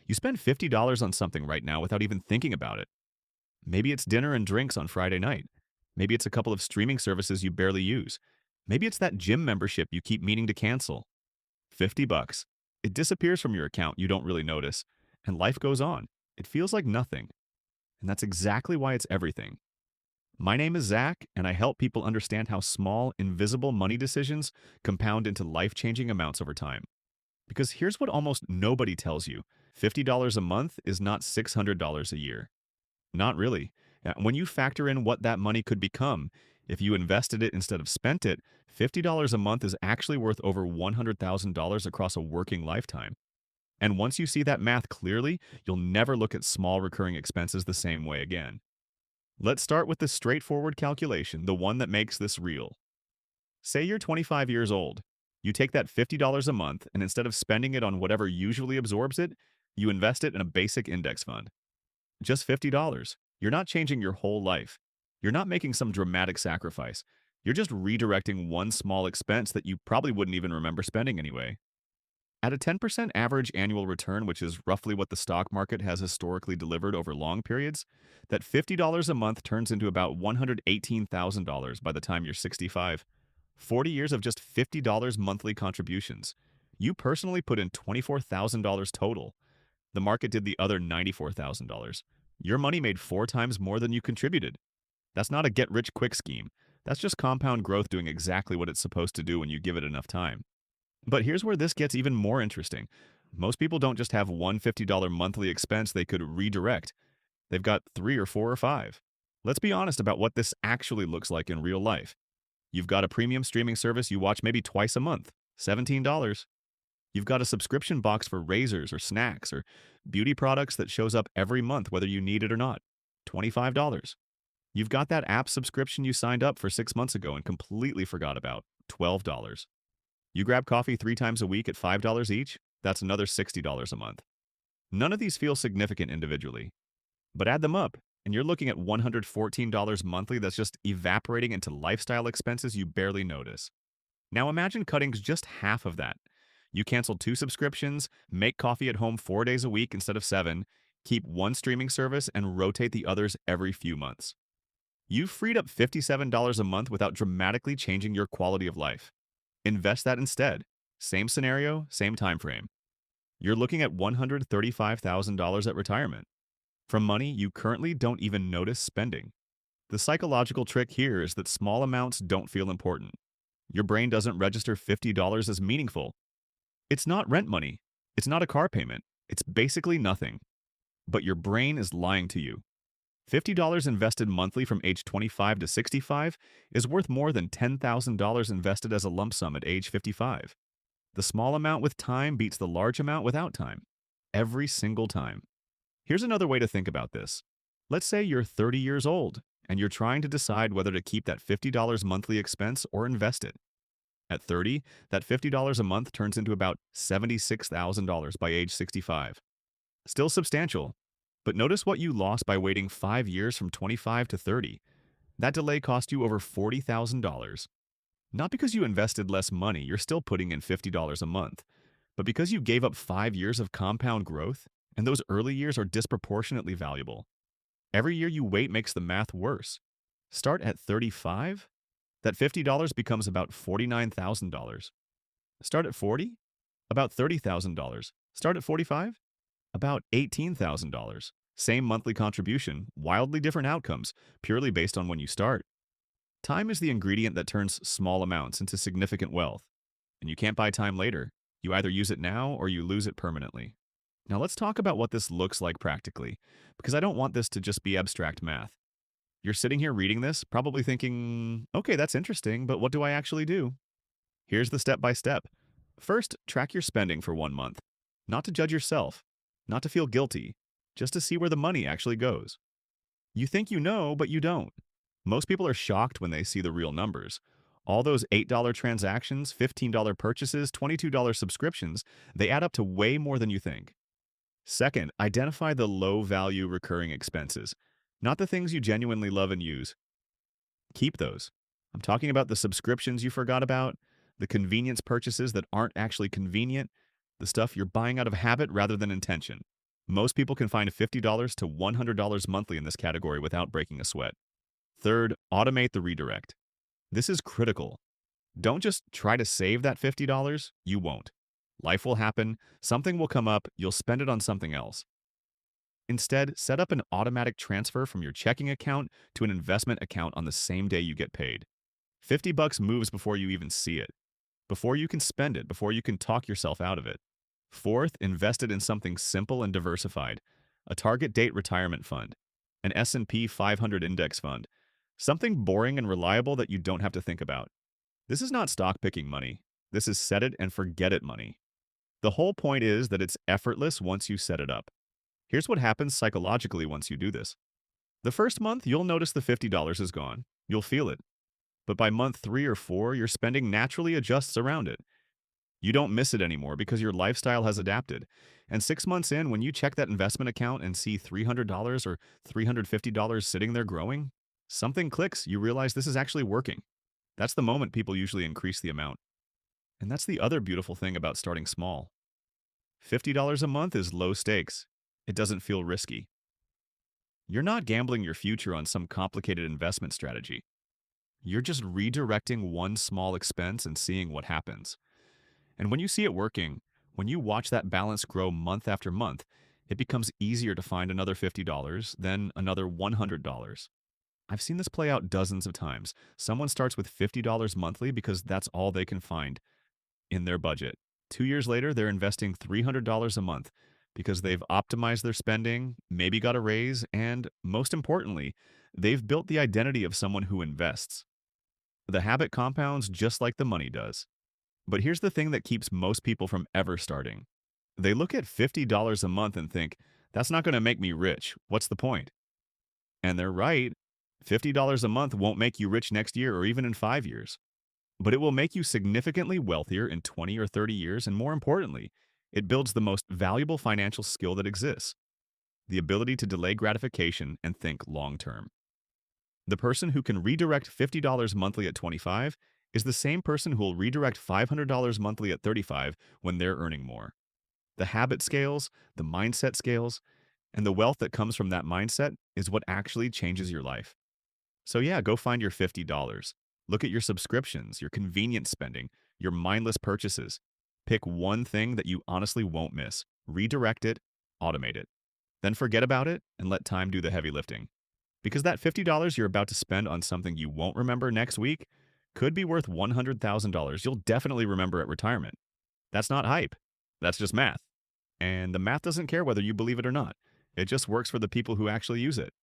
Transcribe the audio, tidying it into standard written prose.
You spend $50 on something right now without even thinking about it. Maybe it's dinner and drinks on Friday night. Maybe it's a couple of streaming services you barely use. Maybe it's that gym membership you keep meaning to cancel. 50 bucks. It disappears from your account, you don't really notice, and life goes on. It feels like nothing. And that's exactly why it's everything. My name is Zach, and I help people understand how small, invisible money decisions compound into life-changing amounts over time. Because here's what almost nobody tells you. $50 a month is not $600 a year. Not really. When you factor in what that money could become, if you invested it instead of spent it, $50 a month is actually worth over $100,000 across a working lifetime. And once you see that math clearly, you'll never look at small recurring expenses the same way again. Let's start with the straightforward calculation, the one that makes this real. Say you're 25 years old. You take that $50 a month, and instead of spending it on whatever usually absorbs it, you invest it in a basic index fund. Just $50. You're not changing your whole life. You're not making some dramatic sacrifice. You're just redirecting one small expense that you probably wouldn't even remember spending anyway. At a 10% average annual return, which is roughly what the stock market has historically delivered over long periods, that $50 a month turns into about $118,000 by the time you're 65. 40 years of just $50 monthly contributions. You personally put in $24,000 total. The market did the other $94,000. Your money made 4 times more than you contributed. That's not a get-rich-quick scheme. That's just compound growth doing exactly what it's supposed to do when you give it enough time. But here's where this gets even more interesting. Most people don't just have one $50 monthly expense they could redirect. They've got 3 or 4 or 5. Let's be honest about what this actually looks like in real life. You've got a premium streaming service you watch maybe twice a month, $17. You've got a subscription box for razors or snacks or beauty products that shows up every month whether you need it or not, $25. You've got that app subscription you signed up for 6 months ago and completely forgot about, $12. You grab coffee 3 times a week at $5 each, that's another $60 a month. None of these feel significant individually, but add them up, and you're looking at $114 monthly that's just evaporating into lifestyle expenses you barely notice. Now imagine cutting just half of that. You cancel 2 subscriptions, make coffee at home 4 days a week instead of 7, keep one streaming service, and rotate the others every few months. You've freed up $57 a month without dramatically changing your quality of life. Invest that instead. Same scenario, same time frame. You're looking at $135,000 at retirement from money you currently don't even notice spending. The psychological trick here is that small amounts don't feel important. Your brain doesn't register $50 as meaningful. It's not rent money. It's not a car payment. It's basically nothing. But your brain is lying to you. $50 invested monthly from age 25 to 65 is worth more than $10,000 invested as a lump sum at age 55. The small amount with time beats the large amount without time. Every single time. Here's another way to think about this. Let's say you're 30 years old and you're trying to decide whether to keep that $50 monthly expense or invest it. At 30, that $50 a month turns into about $76,000 by age 65. Still substantial, but notice what you lost by waiting 5 years from 25 to 30. That delay cost you over $40,000. Not because you invested less money, you're still putting in $50 a month, but because you gave up 5 years of compound growth, and those early years are disproportionately valuable. Every year you wait makes the math worse. Start at 35? That $50 becomes about $49,000. Start at 40? About $30,000. Start at 45? About $18,000. Same monthly contribution, wildly different outcomes, purely based on when you start. Time is the ingredient that turns small amounts into significant wealth. And you can't buy time later. You either use it now or you lose it permanently. Now let's talk about what this looks like practically, because I don't want this to just be abstract math. You're sitting here reading this, probably thinking, okay, that's interesting, but what do I actually do? Here's the step-by-step. First, track your spending for 1 month. Not to judge yourself, not to feel guilty, just to see where the money actually goes. You think you know, but you don't. Most people are shocked when they see the real numbers. All those $8 transactions, $15 purchases, $22 subscriptions, they add up to way more than you think. Second, identify the low-value recurring expenses, not the things you genuinely love and use. Keep those. I'm talking about the subscriptions you forgot about, the convenience purchases that aren't actually convenient, the stuff you're buying out of habit rather than intention. Most people can find $50 to $100 monthly in this category without breaking a sweat. Third, automate the redirect. This is critical. Don't just try to save that $50, you won't. Life will happen, something will come up, you'll spend it on something else. Instead, set up an automatic transfer from your checking account to an investment account on the same day you get paid. 50 bucks moves before you even see it, before you can spend it, before you can talk yourself out of it. Fourth, invest it in something simple and diversified, a target date retirement fund, an S&P 500 index fund, something boring and reliable that you don't have to think about. This is not stock picking money. This is set it and forget it money. The whole point is that it's effortless once you set it up. Here's what happens psychologically once you do this. The first month, you'll notice the $50 is gone. You'll feel it. But by month 3 or 4, your spending naturally adjusts around it. You don't miss it anymore because your lifestyle has adapted. And 6 months in, when you check that investment account and see $300 or $350 sitting there growing, something clicks. You realize this is actually working. That's the moment people usually increase the amount. And that's the other beautiful thing about starting small. $50 a month is low stakes. It doesn't feel risky. You're not gambling your future on some complicated investment strategy. You're just redirecting one small expense and seeing what happens. And when you see it working, when you watch that balance grow month after month, it becomes easier to find another $50, then another $100. I've seen this play out dozens of times. Someone starts with $50 monthly because that's all they can find in their budget. 2 years later, they're investing $300 a month because they've optimized their spending, maybe got a raise, and most importantly, they've built the identity of someone who invests. The habit compounds just like the money does. But here's the thing that keeps most people from ever starting. They look at $50 a month and think, that's not going to make me rich. What's the point? And they're right. $50 a month won't make you rich next year or even in 5 years. But it will make you significantly wealthier in 20 or 30 years, and more importantly, it builds the most valuable financial skill that exists, the ability to delay gratification and think long-term. The person who can redirect $50 monthly at 25 is the same person who will redirect $500 monthly at 35 when they're earning more. The habit scales, the mindset scales, and the wealth that comes from that mindset is what actually changes your life. So yeah, go find your $50. Look at your subscriptions, your convenience spending, your mindless purchases. Pick one thing that you honestly won't miss. Redirect it, automate it. Then forget about it and let time do the heavy lifting. Because that $50 you're about to spend on something you won't remember next week could be worth $100,000 you'll definitely remember at retirement. That's not hype. That's just math. And the math doesn't care whether you believe it or not. It just works for the people who actually use it.